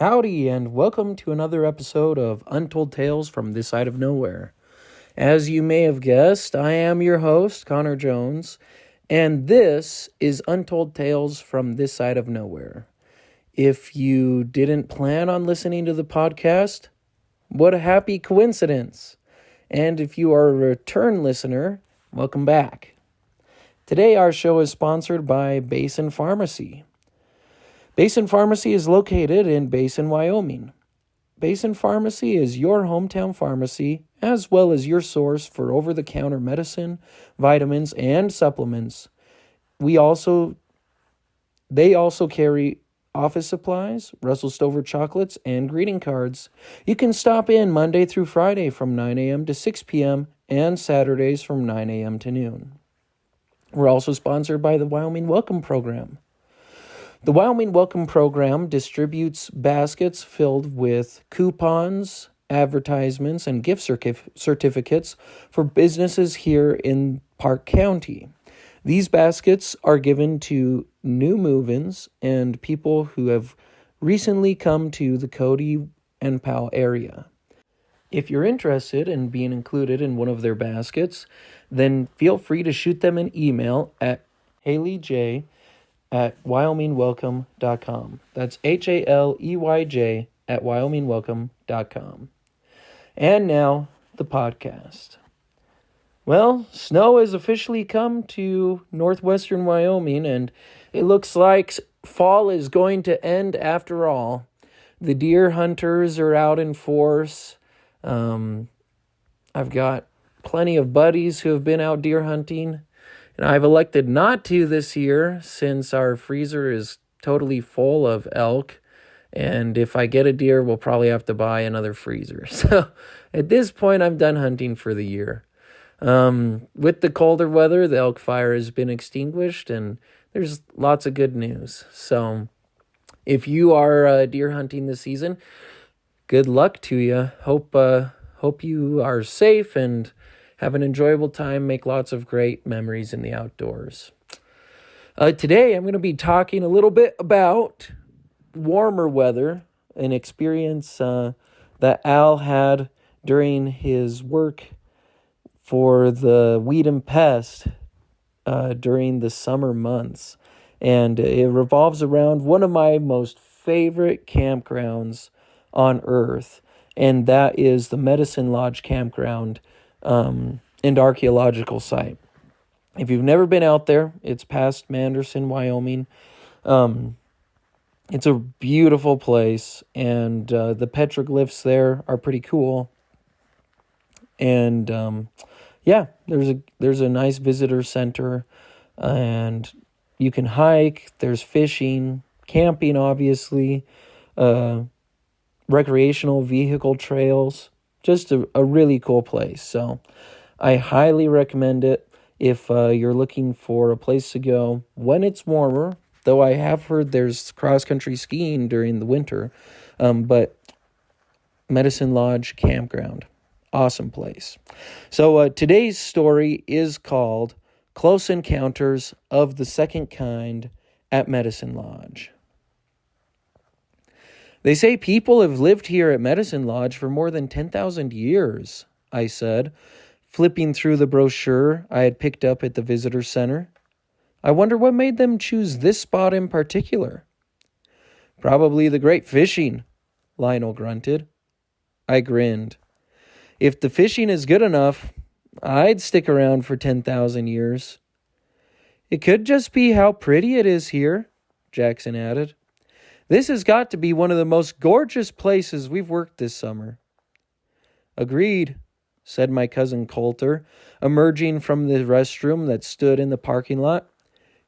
Howdy, and welcome to another episode of Untold Tales from This Side of Nowhere. As you may have guessed, I am your host, Connor Jones, and this is Untold Tales from This Side of Nowhere. If you didn't plan on listening to the podcast, what a happy coincidence. And if you are a return listener, welcome back. Today our show is sponsored by Basin Pharmacy. Basin Pharmacy is located in Basin, Wyoming. Basin Pharmacy is your hometown pharmacy, as well as your source for over-the-counter medicine, vitamins, and supplements. They also carry office supplies, Russell Stover chocolates, and greeting cards. You can stop in Monday through Friday from 9 a.m. to 6 p.m. and Saturdays from 9 a.m. to noon. We're also sponsored by the Wyoming Welcome Program. The Wyoming Welcome Program distributes baskets filled with coupons, advertisements, and gift certificates for businesses here in Park County. These baskets are given to new move-ins and people who have recently come to the Cody and Powell area. If you're interested in being included in one of their baskets, then feel free to shoot them an email at HaleyJ@wyomingwelcome.com. That's HALEYJ at wyomingwelcome.com. And now, the podcast. Well, snow has officially come to northwestern Wyoming, and it looks like fall is going to end after all. The deer hunters are out in force. I've got plenty of buddies who have been out deer hunting, and I've elected not to this year since our freezer is totally full of elk. And if I get a deer, we'll probably have to buy another freezer. So at this point, I'm done hunting for the year. With the colder weather, the elk fire has been extinguished, and there's lots of good news. So if you are deer hunting this season, good luck to you. Hope you are safe and have an enjoyable time, make lots of great memories in the outdoors. Today, I'm going to be talking a little bit about warmer weather, an experience that Al had during his work for the weed and pest during the summer months. And it revolves around one of my most favorite campgrounds on earth, and that is the Lodge Campground and Archeological site. If you've never been out there, it's past Manderson, Wyoming. It's a beautiful place, and the petroglyphs there are pretty cool. And there's a nice visitor center, and you can hike. There's fishing, camping, obviously, recreational vehicle trails. Just a really cool place. So I highly recommend it if you're looking for a place to go when it's warmer, though I have heard there's cross-country skiing during the winter. But Medicine Lodge Campground, awesome place. So today's story is called Close Encounters of the Second Kind at Medicine Lodge. They say people have lived here at Medicine Lodge for more than 10,000 years, I said, flipping through the brochure I had picked up at the visitor center. I wonder what made them choose this spot in particular. Probably the great fishing, Lionel grunted. I grinned. If the fishing is good enough, I'd stick around for 10,000 years. It could just be how pretty it is here, Jackson added. This has got to be one of the most gorgeous places we've worked this summer. Agreed, said my cousin Coulter, emerging from the restroom that stood in the parking lot.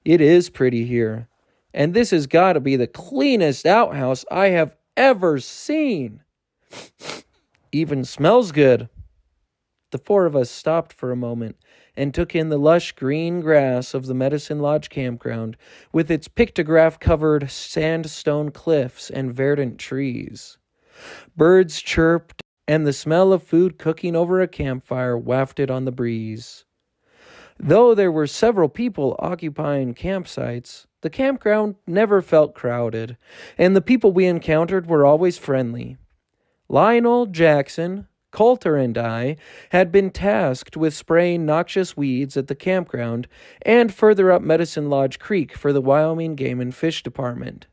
It is pretty here, and this has got to be the cleanest outhouse I have ever seen. Even smells good. The four of us stopped for a moment and took in the lush green grass of the Medicine Lodge Campground with its pictograph-covered sandstone cliffs and verdant trees. Birds chirped, and the smell of food cooking over a campfire wafted on the breeze. Though there were several people occupying campsites, the campground never felt crowded, and the people we encountered were always friendly. Lionel, Jackson, Coulter, and I had been tasked with spraying noxious weeds at the campground and further up Medicine Lodge Creek for the Wyoming Game and Fish Department.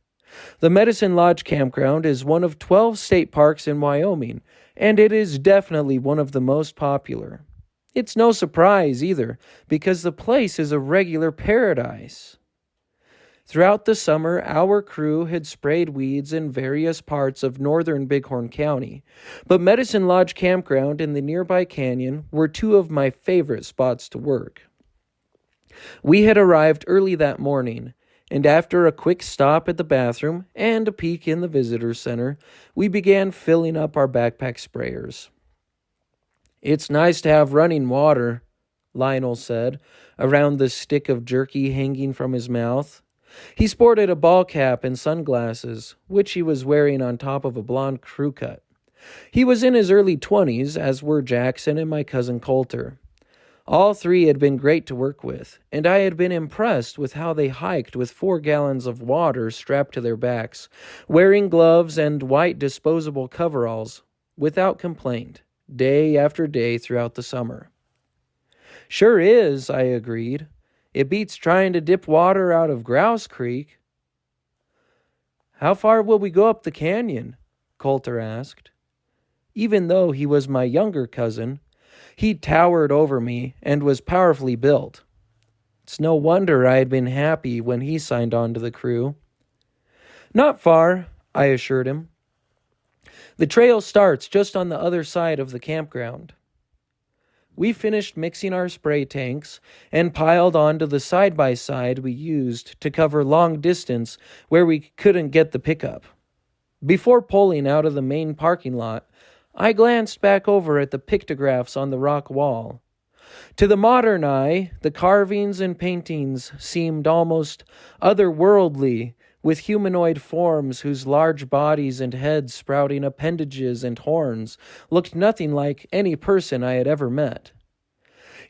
The Medicine Lodge Campground is one of 12 state parks in Wyoming, and it is definitely one of the most popular. It's no surprise either, because the place is a regular paradise. Throughout the summer, our crew had sprayed weeds in various parts of northern Bighorn County, but Medicine Lodge Campground and the nearby canyon were two of my favorite spots to work. We had arrived early that morning, and after a quick stop at the bathroom and a peek in the visitor center, we began filling up our backpack sprayers. "It's nice to have running water," Lionel said, around the stick of jerky hanging from his mouth. He sported a ball cap and sunglasses, which he was wearing on top of a blonde crew cut. He was in his early 20s, as were Jackson and my cousin Coulter. All three had been great to work with, and I had been impressed with how they hiked with 4 gallons of water strapped to their backs, wearing gloves and white disposable coveralls, without complaint, day after day throughout the summer. "Sure is," I agreed. "It beats trying to dip water out of Grouse Creek." "How far will we go up the canyon?" Coulter asked. Even though he was my younger cousin, he towered over me and was powerfully built. It's no wonder I had been happy when he signed on to the crew. "Not far," I assured him. "The trail starts just on the other side of the campground." We finished mixing our spray tanks and piled onto the side-by-side we used to cover long distance where we couldn't get the pickup. Before pulling out of the main parking lot, I glanced back over at the pictographs on the rock wall. To the modern eye, the carvings and paintings seemed almost otherworldly, with humanoid forms whose large bodies and heads sprouting appendages and horns looked nothing like any person I had ever met.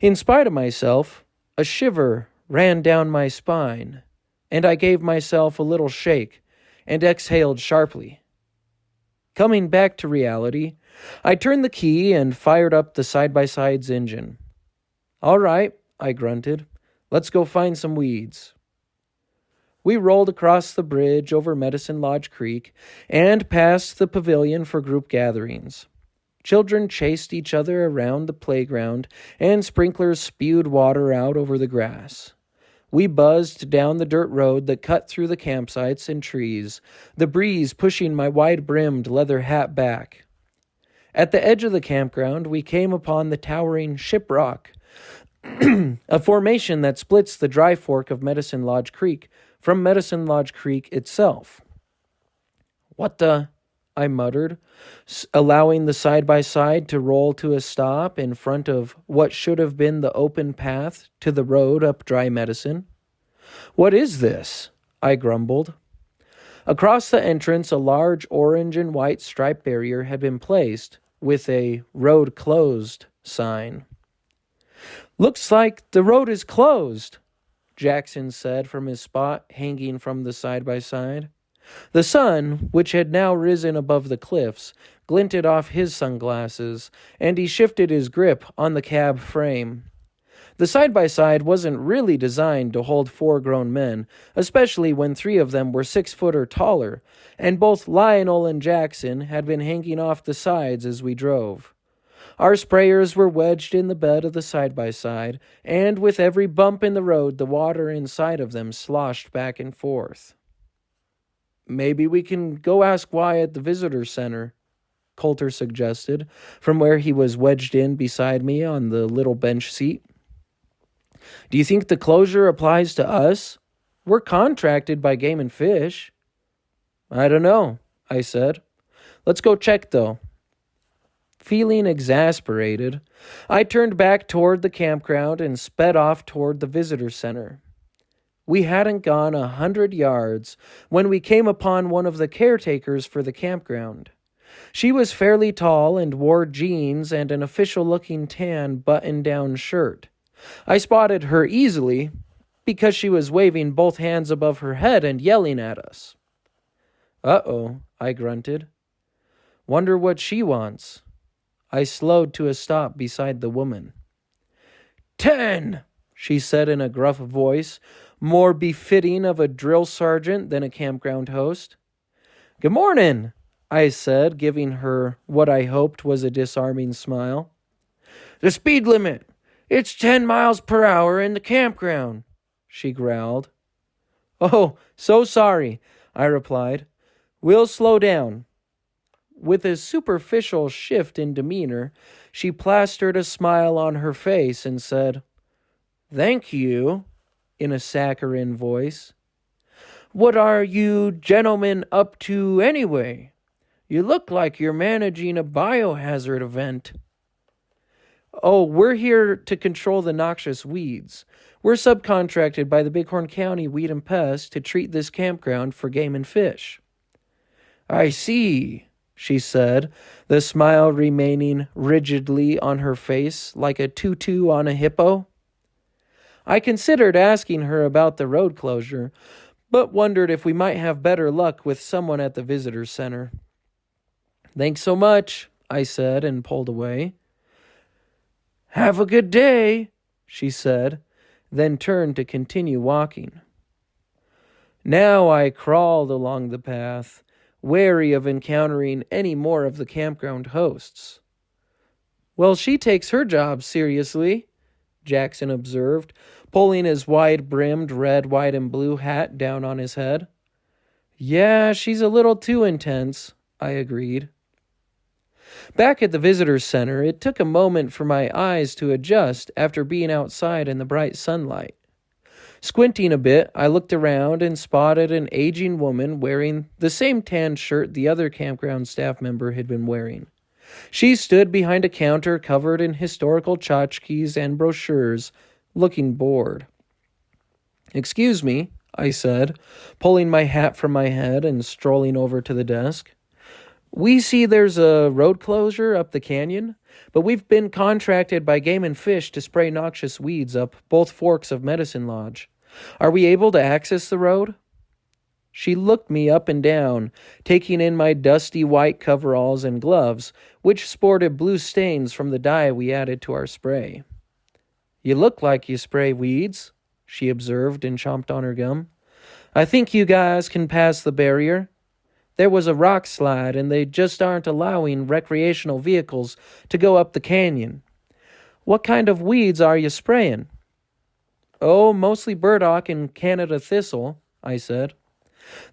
In spite of myself, a shiver ran down my spine, and I gave myself a little shake and exhaled sharply. Coming back to reality, I turned the key and fired up the side-by-side's engine. "All right," I grunted. "Let's go find some weeds." We rolled across the bridge over Medicine Lodge Creek and past the pavilion for group gatherings. Children chased each other around the playground, and sprinklers spewed water out over the grass. We buzzed down the dirt road that cut through the campsites and trees, the breeze pushing my wide-brimmed leather hat back. At the edge of the campground, we came upon the towering Ship Rock, a formation that splits the dry fork of Medicine Lodge Creek from Medicine Lodge Creek itself. "What the?" I muttered, allowing the side-by-side to roll to a stop in front of what should have been the open path to the road up Dry Medicine. "What is this?" I grumbled. Across the entrance, a large orange and white stripe barrier had been placed, with a "Road Closed" sign. "Looks like the road is closed," Jackson said from his spot hanging from the side-by-side. The sun, which had now risen above the cliffs, glinted off his sunglasses, and he shifted his grip on the cab frame. The side-by-side wasn't really designed to hold 4 grown men, especially when 3 of them were 6 foot or taller, and both Lionel and Jackson had been hanging off the sides as we drove. Our sprayers were wedged in the bed of the side-by-side, and with every bump in the road, the water inside of them sloshed back and forth. "Maybe we can go ask why at the visitor center," Coulter suggested, from where he was wedged in beside me on the little bench seat. "Do you think the closure applies to us? We're contracted by Game and Fish." "I don't know," I said. "Let's go check, though." Feeling exasperated, I turned back toward the campground and sped off toward the visitor center. We hadn't gone 100 yards when we came upon one of the caretakers for the campground. She was fairly tall and wore jeans and an official-looking tan button-down shirt. I spotted her easily because she was waving both hands above her head and yelling at us. "Uh-oh," I grunted. "Wonder what she wants." I slowed to a stop beside the woman. 10, she said in a gruff voice, more befitting of a drill sergeant than a campground host. "Good morning," I said, giving her what I hoped was a disarming smile. "The speed limit. It's 10 miles per hour in the campground," she growled. "Oh, so sorry," I replied. "We'll slow down." With a superficial shift in demeanor, she plastered a smile on her face and said, "Thank you," in a saccharine voice. "What are you gentlemen up to anyway? You look like you're managing a biohazard event." "Oh, we're here to control the noxious weeds. We're subcontracted by the Bighorn County Weed and Pest to treat this campground for game and fish." "I see," she said, the smile remaining rigidly on her face like a tutu on a hippo. I considered asking her about the road closure, but wondered if we might have better luck with someone at the visitor center. "Thanks so much," I said and pulled away. "Have a good day," she said, then turned to continue walking. Now I crawled along the path, wary of encountering any more of the campground hosts. "Well, she takes her job seriously," Jackson observed, pulling his wide-brimmed red, white, and blue hat down on his head. "Yeah, she's a little too intense," I agreed. Back at the visitor center, it took a moment for my eyes to adjust after being outside in the bright sunlight. Squinting a bit, I looked around and spotted an aging woman wearing the same tan shirt the other campground staff member had been wearing. She stood behind a counter covered in historical tchotchkes and brochures, looking bored. "Excuse me," I said, pulling my hat from my head and strolling over to the desk. "We see there's a road closure up the canyon, but we've been contracted by Game and Fish to spray noxious weeds up both forks of Medicine Lodge. Are we able to access the road?" She looked me up and down, taking in my dusty white coveralls and gloves, which sported blue stains from the dye we added to our spray. "You look like you spray weeds," she observed and chomped on her gum. "I think you guys can pass the barrier. There was a rock slide, and they just aren't allowing recreational vehicles to go up the canyon. What kind of weeds are you spraying?" "Oh, mostly burdock and Canada thistle," I said.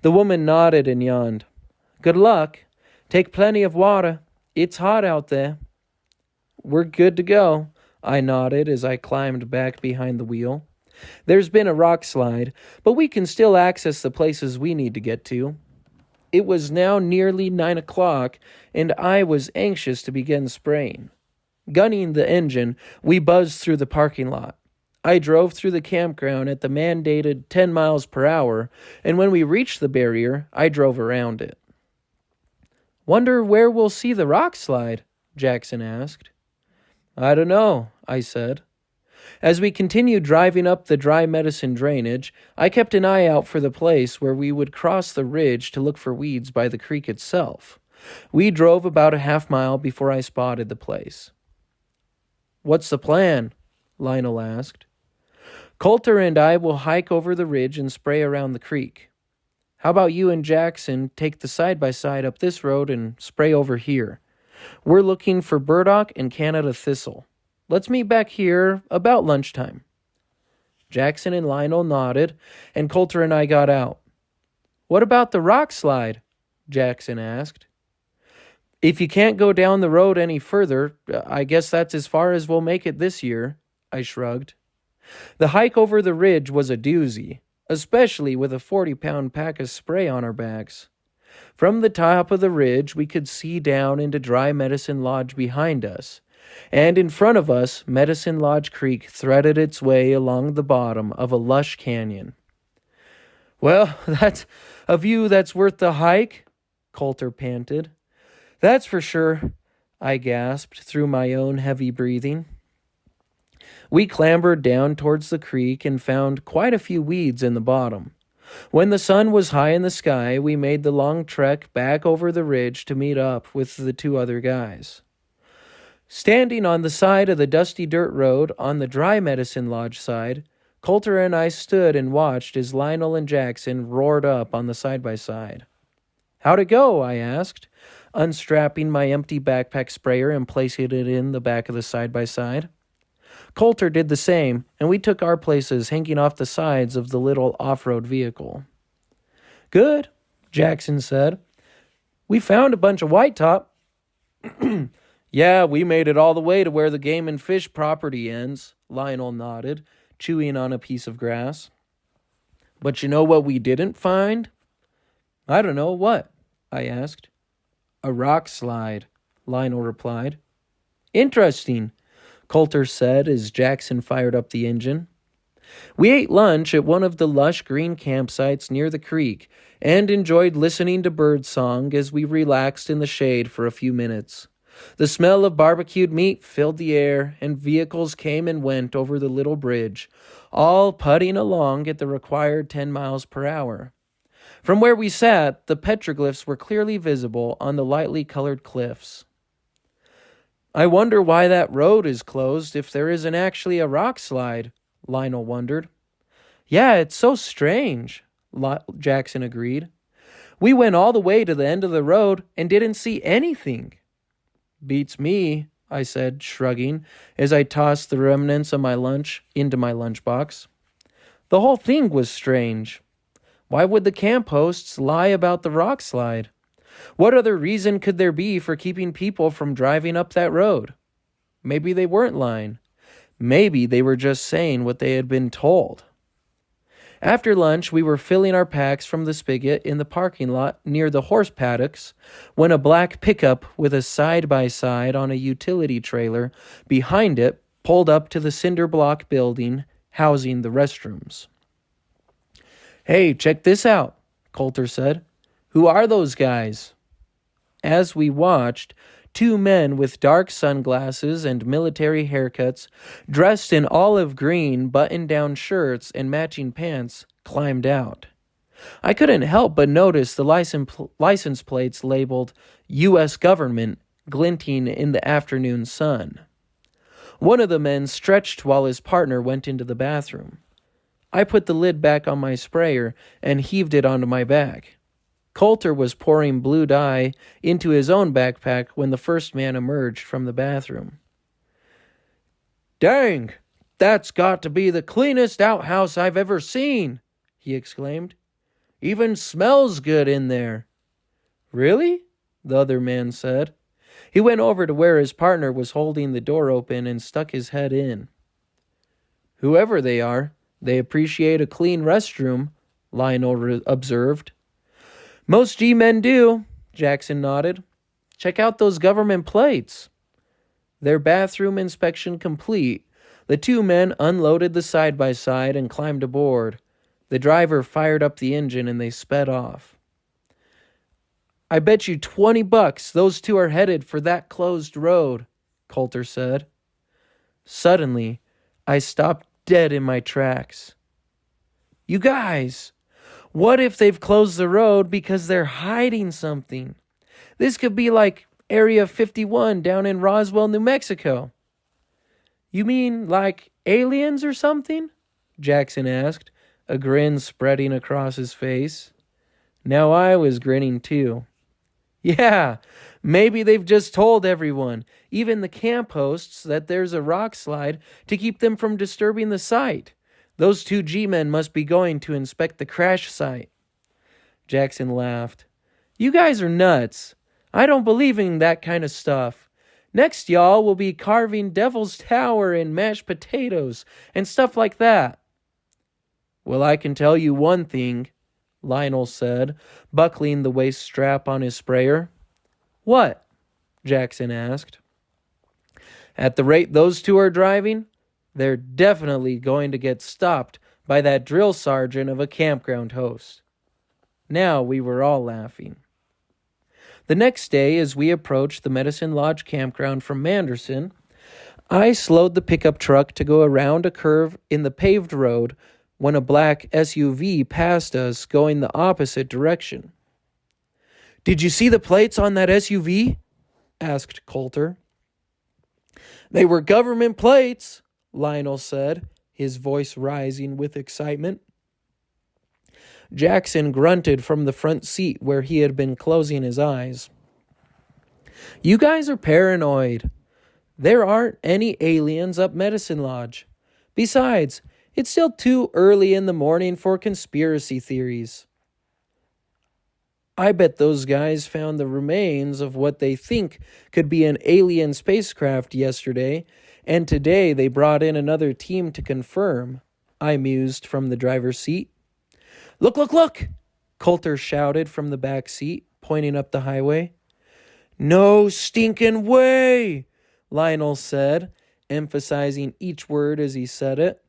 The woman nodded and yawned. "Good luck. Take plenty of water. It's hot out there." "We're good to go," I nodded as I climbed back behind the wheel. "There's been a rock slide, but we can still access the places we need to get to." It was now nearly 9 o'clock, and I was anxious to begin spraying. Gunning the engine, we buzzed through the parking lot. I drove through the campground at the mandated 10 miles per hour, and when we reached the barrier, I drove around it. "Wonder where we'll see the rock slide?" Jackson asked. "I don't know," I said. As we continued driving up the dry medicine drainage, I kept an eye out for the place where we would cross the ridge to look for weeds by the creek itself. We drove about a half-mile before I spotted the place. "What's the plan?" Lionel asked. "Coulter and I will hike over the ridge and spray around the creek. How about you and Jackson take the side-by-side up this road and spray over here? We're looking for burdock and Canada thistle. Let's meet back here about lunchtime." Jackson and Lionel nodded, and Coulter and I got out. "What about the rock slide?" Jackson asked. "If you can't go down the road any further, I guess that's as far as we'll make it this year," I shrugged. The hike over the ridge was a doozy, especially with a 40-pound pack of spray on our backs. From the top of the ridge, we could see down into Dry Medicine Lodge behind us, and in front of us, Medicine Lodge Creek threaded its way along the bottom of a lush canyon. "Well, that's a view that's worth the hike," Coulter panted. "That's for sure," I gasped through my own heavy breathing. We clambered down towards the creek and found quite a few weeds in the bottom. When the sun was high in the sky, we made the long trek back over the ridge to meet up with the two other guys. Standing on the side of the dusty dirt road on the dry Medicine Lodge side, Coulter and I stood and watched as Lionel and Jackson roared up on the side-by-side. "How'd it go?" I asked, unstrapping my empty backpack sprayer and placing it in the back of the side-by-side. Coulter did the same, and we took our places hanging off the sides of the little off-road vehicle. "Good," Jackson said. "We found a bunch of whitetop." "Yeah, we made it all the way to where the game and fish property ends," Lionel nodded, chewing on a piece of grass. "But you know what we didn't find?" "I don't know, what?" I asked. "A rock slide," Lionel replied. "Interesting," Coulter said as Jackson fired up the engine. We ate lunch at one of the lush green campsites near the creek and enjoyed listening to birdsong as we relaxed in the shade for a few minutes. The smell of barbecued meat filled the air, and vehicles came and went over the little bridge, all putting along at the required 10 miles per hour. From where we sat, the petroglyphs were clearly visible on the lightly colored cliffs. "I wonder why that road is closed if there isn't actually a rock slide," Lionel wondered. "Yeah, it's so strange," Jackson agreed. "We went all the way to the end of the road and didn't see anything." "Beats me," I said, shrugging, as I tossed the remnants of my lunch into my lunchbox. The whole thing was strange. Why would the camp hosts lie about the rock slide? What other reason could there be for keeping people from driving up that road? Maybe they weren't lying. Maybe they were just saying what they had been told. After lunch, we were filling our packs from the spigot in the parking lot near the horse paddocks when a black pickup with a side-by-side on a utility trailer behind it pulled up to the cinder block building housing the restrooms. "Hey, check this out," Coulter said. "Who are those guys?" As we watched, two men with dark sunglasses and military haircuts, dressed in olive green button-down shirts and matching pants, climbed out. I couldn't help but notice the license plates labeled U.S. Government glinting in the afternoon sun. One of the men stretched while his partner went into the bathroom. I put the lid back on my sprayer and heaved it onto my back. Coulter was pouring blue dye into his own backpack when the first man emerged from the bathroom. "Dang, that's got to be the cleanest outhouse I've ever seen," he exclaimed. "Even smells good in there." "Really?" the other man said. He went over to where his partner was holding the door open and stuck his head in. "Whoever they are, they appreciate a clean restroom," Lionel observed. "Most G-men do," Jackson nodded. "Check out those government plates." Their bathroom inspection complete, the two men unloaded the side-by-side and climbed aboard. The driver fired up the engine and they sped off. "I bet you $20 those two are headed for that closed road," Coulter said. Suddenly, I stopped dead in my tracks. "You guys! What if they've closed the road because they're hiding something? This could be like Area 51 down in Roswell, New Mexico." "You mean like aliens or something?" Jackson asked, a grin spreading across his face. Now I was grinning too. "Yeah, maybe they've just told everyone, even the camp hosts, that there's a rock slide to keep them from disturbing the site. Those two G-men must be going to inspect the crash site." Jackson laughed. "You guys are nuts. I don't believe in that kind of stuff. Next, y'all will be carving Devil's Tower and mashed potatoes and stuff like that." "Well, I can tell you one thing," Lionel said, buckling the waist strap on his sprayer. "What?" Jackson asked. "At the rate those two are driving, they're definitely going to get stopped by that drill sergeant of a campground host." Now we were all laughing. The next day, as we approached the Medicine Lodge Campground from Manderson, I slowed the pickup truck to go around a curve in the paved road when a black SUV passed us going the opposite direction. "Did you see the plates on that SUV?" asked Coulter. "They were government plates," Lionel said, his voice rising with excitement. Jackson grunted from the front seat where he had been closing his eyes. "You guys are paranoid. There aren't any aliens up Medicine Lodge. Besides, it's still too early in the morning for conspiracy theories. I bet those guys found the remains of what they think could be an alien spacecraft yesterday, and today they brought in another team to confirm," I mused from the driver's seat. "Look, look, look!" Coulter shouted from the back seat, pointing up the highway. "No stinking way!" Lionel said, emphasizing each word as he said it.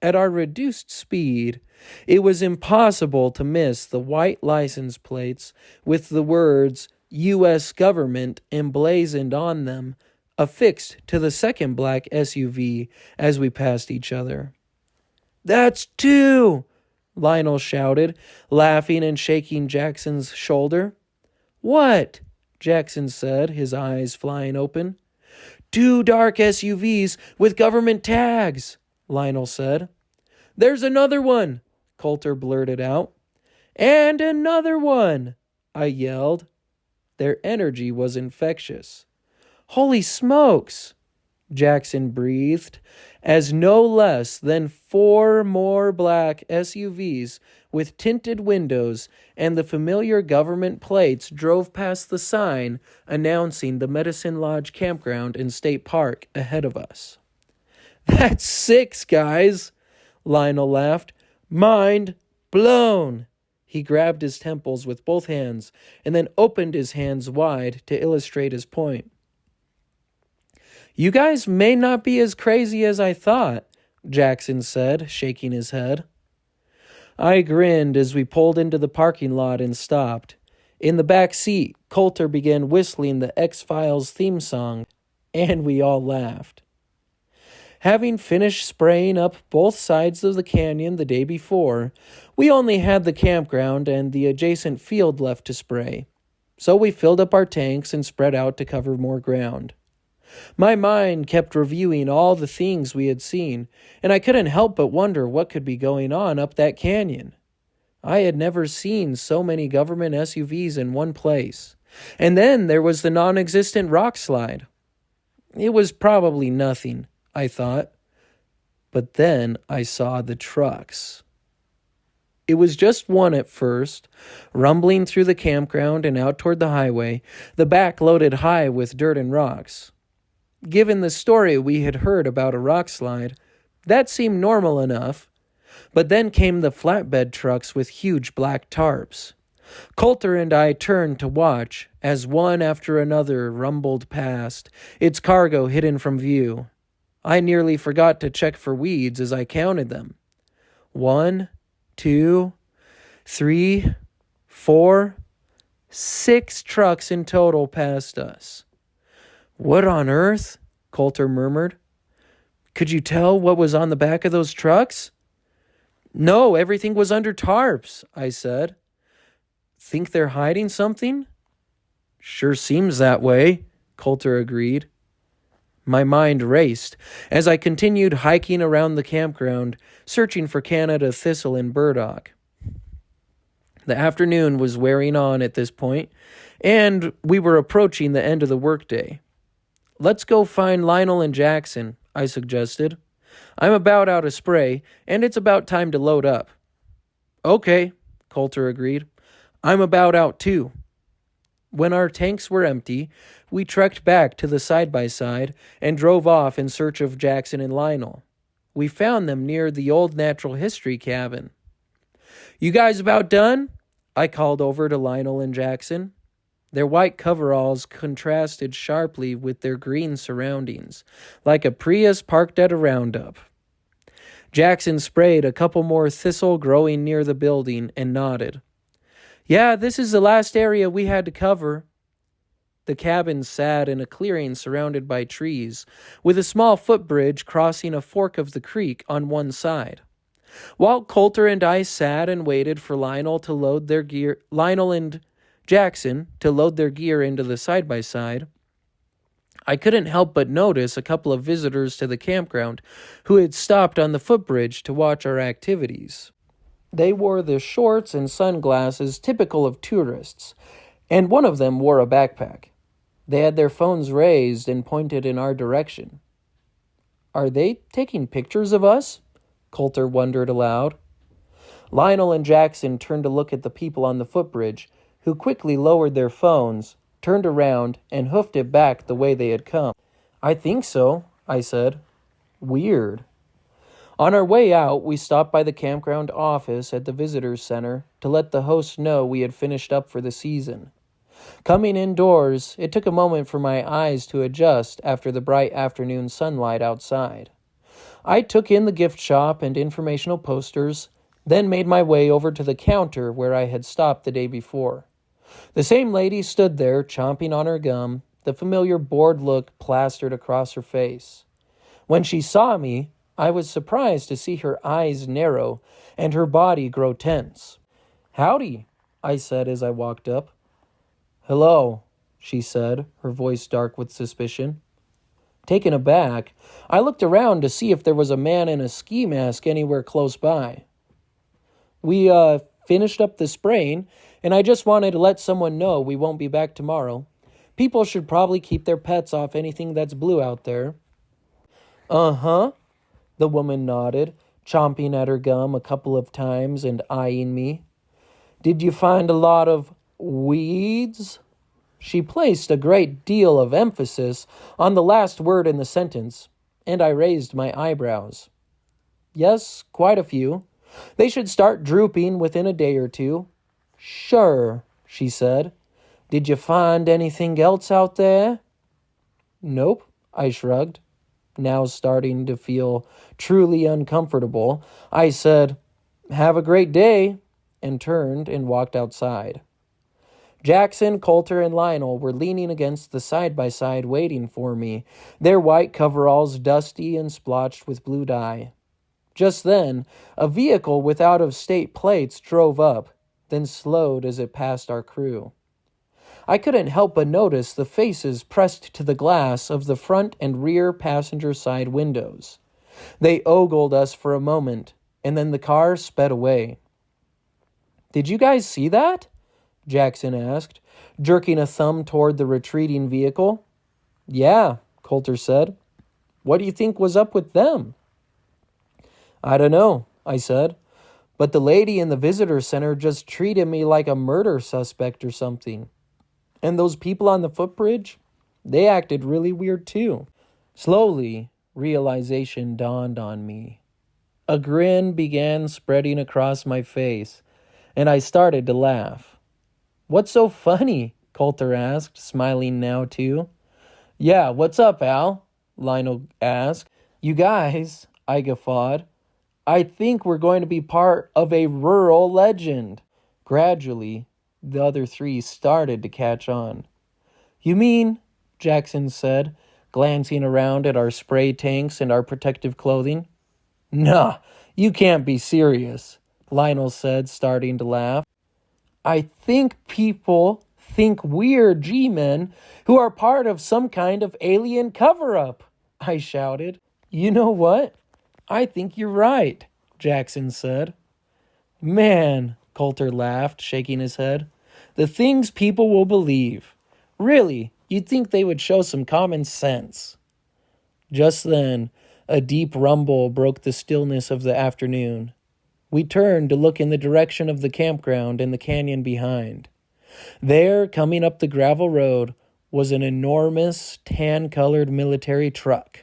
At our reduced speed, it was impossible to miss the white license plates with the words U.S. Government emblazoned on them, affixed to the second black SUV as we passed each other. "That's two!" Lionel shouted, laughing and shaking Jackson's shoulder. "What?" Jackson said, his eyes flying open. "Two dark SUVs with government tags," Lionel said. "There's another one," Coulter blurted out. "And another one," I yelled. Their energy was infectious. "Holy smokes," Jackson breathed, as no less than 4 more black SUVs with tinted windows and the familiar government plates drove past the sign announcing the Medicine Lodge Campground and State Park ahead of us. "That's 6, guys," Lionel laughed. "Mind blown." He grabbed his temples with both hands and then opened his hands wide to illustrate his point. "You guys may not be as crazy as I thought," Jackson said, shaking his head. I grinned as we pulled into the parking lot and stopped. In the back seat, Coulter began whistling the X-Files theme song, and we all laughed. Having finished spraying up both sides of the canyon the day before, we only had the campground and the adjacent field left to spray. So we filled up our tanks and spread out to cover more ground. My mind kept reviewing all the things we had seen, and I couldn't help but wonder what could be going on up that canyon. I had never seen so many government SUVs in one place. And then there was the non-existent rock slide. It was probably nothing, I thought. But then I saw the trucks. It was just one at first, rumbling through the campground and out toward the highway, the back loaded high with dirt and rocks. Given the story we had heard about a rock slide, that seemed normal enough. But then came the flatbed trucks with huge black tarps. Coulter and I turned to watch as one after another rumbled past, its cargo hidden from view. I nearly forgot to check for weeds as I counted them. 1, 2, 3, 4, 6 trucks in total passed us. "What on earth?" Coulter murmured. "Could you tell what was on the back of those trucks?" "No, everything was under tarps," I said. "Think they're hiding something?" "Sure seems that way," Coulter agreed. My mind raced as I continued hiking around the campground, searching for Canada thistle and burdock. The afternoon was wearing on at this point, and we were approaching the end of the workday. "Let's go find Lionel and Jackson," I suggested. "I'm about out of spray, and it's about time to load up." "Okay," Coulter agreed. "I'm about out too." When our tanks were empty, we trekked back to the side-by-side and drove off in search of Jackson and Lionel. We found them near the old natural history cabin. "You guys about done?" I called over to Lionel and Jackson. Their white coveralls contrasted sharply with their green surroundings, like a Prius parked at a roundup. Jackson sprayed a couple more thistle growing near the building and nodded. "Yeah, this is the last area we had to cover." The cabin sat in a clearing surrounded by trees, with a small footbridge crossing a fork of the creek on one side. While Coulter and I sat and waited for Lionel and Jackson to load their gear into the side-by-side, I couldn't help but notice a couple of visitors to the campground who had stopped on the footbridge to watch our activities. They wore the shorts and sunglasses typical of tourists, and one of them wore a backpack. They had their phones raised and pointed in our direction. "Are they taking pictures of us?" Coulter wondered aloud. Lionel and Jackson turned to look at the people on the footbridge, who quickly lowered their phones, turned around, and hoofed it back the way they had come. "I think so," I said. "Weird." On our way out, we stopped by the campground office at the visitors center to let the host know we had finished up for the season. Coming indoors, it took a moment for my eyes to adjust after the bright afternoon sunlight outside. I took in the gift shop and informational posters, then made my way over to the counter where I had stopped the day before. The same lady stood there, chomping on her gum, the familiar bored look plastered across her face. When she saw me, I was surprised to see her eyes narrow and her body grow tense. "Howdy," I said as I walked up. "Hello," she said, her voice dark with suspicion. Taken aback, I looked around to see if there was a man in a ski mask anywhere close by. "We, finished up the spraying, and I just wanted to let someone know we won't be back tomorrow. People should probably keep their pets off anything that's blue out there." "Uh-huh," the woman nodded, chomping at her gum a couple of times and eyeing me. "Did you find a lot of weeds?" She placed a great deal of emphasis on the last word in the sentence, and I raised my eyebrows. "Yes, quite a few. They should start drooping within a day or two." "Sure," she said. "Did you find anything else out there?" "Nope," I shrugged. Now starting to feel truly uncomfortable, I said, "Have a great day," and turned and walked outside. Jackson, Coulter, and Lionel were leaning against the side-by-side waiting for me, their white coveralls dusty and splotched with blue dye. Just then, a vehicle with out-of-state plates drove up, then slowed as it passed our crew. I couldn't help but notice the faces pressed to the glass of the front and rear passenger side windows. They ogled us for a moment, and then the car sped away. "Did you guys see that?" Jackson asked, jerking a thumb toward the retreating vehicle. "Yeah," Coulter said. "What do you think was up with them?" "I don't know," I said, "but the lady in the visitor center just treated me like a murder suspect or something. And those people on the footbridge, they acted really weird too." Slowly, realization dawned on me. A grin began spreading across my face, and I started to laugh. "What's so funny?" Coulter asked, smiling now too. "Yeah, what's up, Al?" Lionel asked. "You guys," I guffawed, "I think we're going to be part of a rural legend." Gradually, the other three started to catch on. "You mean," Jackson said, glancing around at our spray tanks and our protective clothing. "Nah, you can't be serious," Lionel said, starting to laugh. "I think people think we're G-men who are part of some kind of alien cover-up," I shouted. "You know what? I think you're right," Jackson said. "Man," Coulter laughed, shaking his head, "the things people will believe. Really, you'd think they would show some common sense." Just then, a deep rumble broke the stillness of the afternoon. We turned to look in the direction of the campground and the canyon behind. There, coming up the gravel road, was an enormous, tan-colored military truck.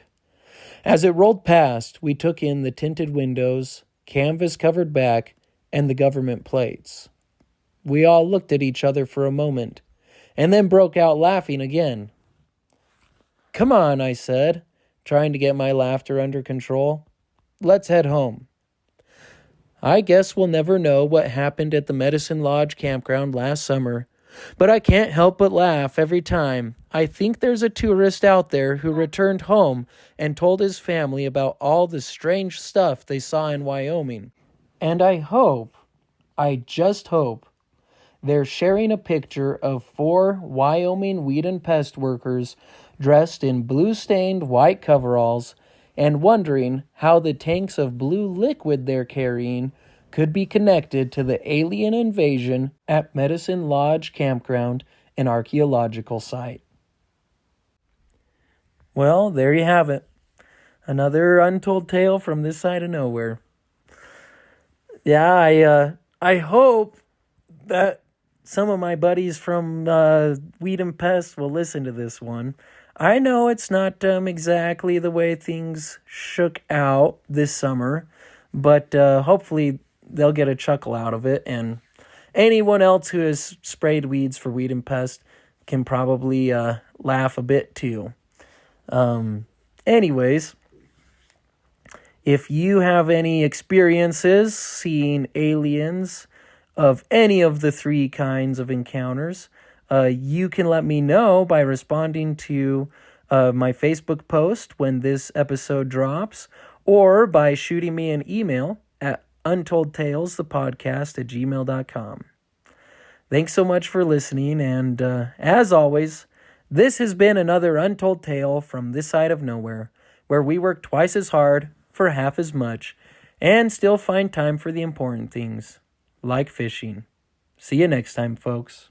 As it rolled past, we took in the tinted windows, canvas-covered back, and the government plates. We all looked at each other for a moment, and then broke out laughing again. "Come on," I said, trying to get my laughter under control. "Let's head home." I guess we'll never know what happened at the Medicine Lodge Campground last summer, But I can't help but laugh every time. I think there's a tourist out there who returned home and told his family about all the strange stuff they saw in Wyoming. And I just hope, they're sharing a picture of 4 Wyoming weed and pest workers dressed in blue-stained white coveralls and wondering how the tanks of blue liquid they're carrying could be connected to the alien invasion at Medicine Lodge Campground and Archeological Site. Well, there you have it. Another untold tale from this side of nowhere. Yeah, I hope that some of my buddies from Weed and Pest will listen to this one. I know it's not exactly the way things shook out this summer, but hopefully they'll get a chuckle out of it, and anyone else who has sprayed weeds for Weed and Pest can probably laugh a bit too. Anyways, if you have any experiences seeing aliens of any of the 3 kinds of encounters, you can let me know by responding to my Facebook post when this episode drops, or by shooting me an email at untoldtalesthepodcast@gmail.com. Thanks so much for listening, and as always, this has been another Untold Tale from this side of nowhere, where we work twice as hard for half as much and still find time for the important things, like fishing. See you next time, folks.